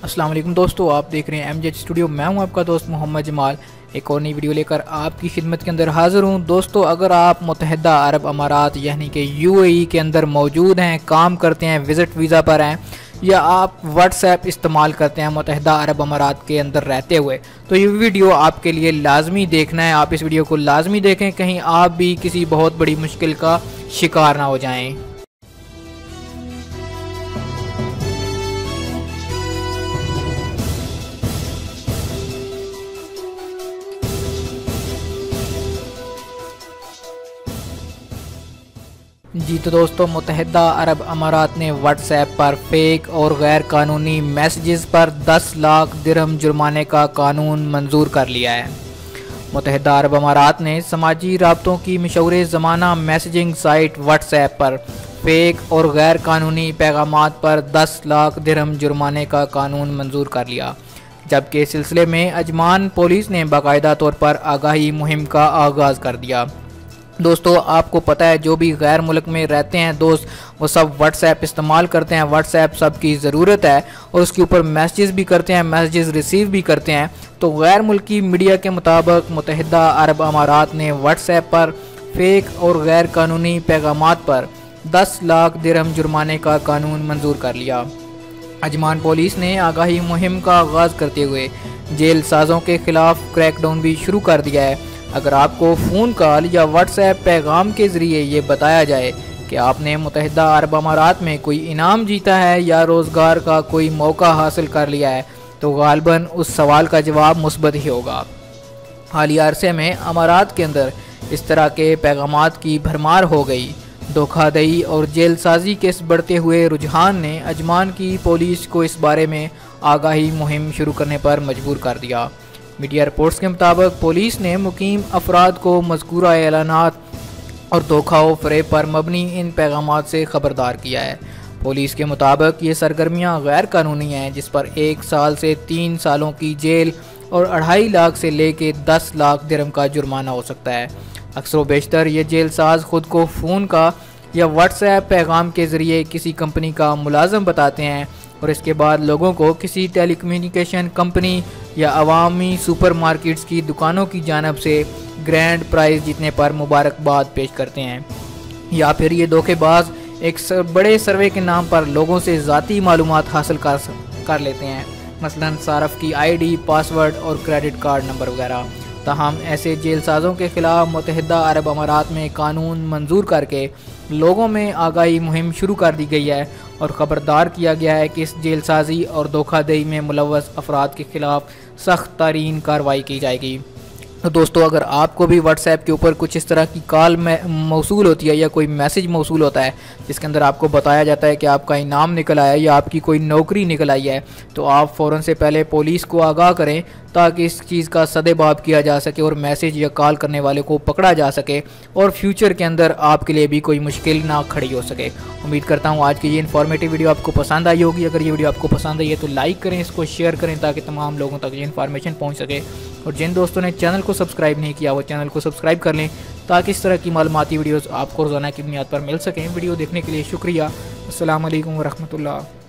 अस्सलाम वालेकुम दोस्तों, आप देख रहे हैं एमजेड स्टूडियो। मैं हूं आपका दोस्त मोहम्मद जमाल। एक और नई वीडियो लेकर आपकी खिदमत के अंदर हाज़िर हूं। दोस्तों, अगर आप मुत्तहिदा अरब अमारात यानी कि यूएई के अंदर मौजूद हैं, काम करते हैं, विज़िट वीज़ा पर हैं, या आप व्हाट्सएप इस्तेमाल करते हैं मुत्तहिदा अरब अमारात के अंदर रहते हुए, तो ये वीडियो आपके लिए लाजमी देखना है। आप इस वीडियो को लाजमी देखें, कहीं आप भी किसी बहुत बड़ी मुश्किल का शिकार ना हो जाएं। जी तो दोस्तों, मुत्तहिदा अरब अमारात ने व्हाट्सएप पर फेक और गैर कानूनी मैसेजेस पर 10 लाख दिरहम जुर्माने का कानून मंजूर कर लिया है। मुत्तहिदा अरब अमारात ने समाजी राब्तों की मशहूर ज़माना मैसेजिंग साइट व्हाट्सएप पर फेक और गैर कानूनी पैगामात पर 10 लाख दिरहम जुर्माने का कानून मंजूर कर लिया, जबकि इस सिलसिले में अजमान पुलिस ने बाकायदा तौर पर आगाही मुहिम का आगाज़ कर दिया। दोस्तों, आपको पता है जो भी गैर मुल्क में रहते हैं दोस्त, वो सब व्हाट्सएप इस्तेमाल करते हैं। व्हाट्सएप सबकी ज़रूरत है और उसके ऊपर मैसेजेस भी करते हैं, मैसेजेस रिसीव भी करते हैं। तो गैर मुल्की मीडिया के मुताबिक मुत्तहिदा अरब अमारात ने व्हाट्सएप पर फेक और गैर कानूनी पैगामात पर 10 लाख दिरहम जुर्माने का कानून मंजूर कर लिया। अजमान पुलिस ने आगाही मुहिम का आगाज़ करते हुए जेल साजों के खिलाफ क्रैकडाउन भी शुरू कर दिया है। अगर आपको फ़ोन कॉल या व्हाट्सएप पैगाम के ज़रिए ये बताया जाए कि आपने मुत्तहिदा अरब अमारात में कोई इनाम जीता है या रोज़गार का कोई मौका हासिल कर लिया है, तो गालिबन उस सवाल का जवाब मुस्बत ही होगा। हालिया अरसे में अमारात के अंदर इस तरह के पैगामात की भरमार हो गई। धोखाधड़ी और जेलसाजी के इस बढ़ते हुए रुझान ने अजमान की पुलिस को इस बारे में आगाही मुहिम शुरू करने पर मजबूर कर दिया। मीडिया रिपोर्ट्स के मुताबिक पुलिस ने मुकीम अफराद को मज़कूरा ऐलानात और धोखा व फ़रेब पर मबनी इन पैगामात से ख़बरदार किया है। पुलिस के मुताबिक ये सरगर्मियाँ गैर कानूनी हैं, जिस पर 1 साल से 3 सालों की जेल और 2.5 लाख से लेके 10 लाख दिरहम का जुर्माना हो सकता है। अक्सर बेशतर ये जेल साज खुद को फ़ोन का या व्हाट्सएप पैगाम के ज़रिए किसी कंपनी का मुलाजम बताते हैं और इसके बाद लोगों को किसी टेलीकम्युनिकेशन कंपनी या अवामी सुपरमार्केट्स की दुकानों की जानब से ग्रैंड प्राइज़ जीतने पर मुबारकबाद पेश करते हैं, या फिर ये धोखेबाज एक बड़े सर्वे के नाम पर लोगों से ज़ाती मालूमात हासिल कर लेते हैं, मसलन सारफ की आईडी, पासवर्ड और क्रेडिट कार्ड नंबर वगैरह। ताहम ऐसे जेलसाजों के ख़िलाफ़ मुत्तहिदा अरब अमारात में कानून मंजूर करके लोगों में आगाही मुहिम शुरू कर दी गई है और ख़बरदार किया गया है कि इस जेलसाजी और धोखाधड़ी में मुलव्वस अफराद के ख़िलाफ़ सख्त तरीन कार्रवाई की जाएगी। तो दोस्तों, अगर आपको भी व्हाट्सएप के ऊपर कुछ इस तरह की कॉल मौसूल होती है या कोई मैसेज मौसूल होता है जिसके अंदर आपको बताया जाता है कि आपका इनाम निकल आया है या आपकी कोई नौकरी निकल आई है, तो आप फ़ौरन से पहले पुलिस को आगाह करें ताकि इस चीज़ का सदेबाब किया जा सके और मैसेज या कॉल करने वाले को पकड़ा जा सके और फ्यूचर के अंदर आपके लिए भी कोई मुश्किल ना खड़ी हो सके। उम्मीद करता हूँ आज की ये इन्फॉर्मेटिव वीडियो आपको पसंद आई होगी। अगर ये वीडियो आपको पसंद आई है तो लाइक करें, इसको शेयर करें ताकि तमाम लोगों तक ये इन्फॉर्मेशन पहुँच सके। और जिन दोस्तों ने चैनल को सब्सक्राइब नहीं किया वो चैनल को सब्सक्राइब कर लें ताकि इस तरह की मालूमाती वीडियोज़ आपको रोज़ाना की बुनियाद पर मिल सकें। वीडियो देखने के लिए शुक्रिया। अस्सलाम वालेकुम व रहमतुल्लाह।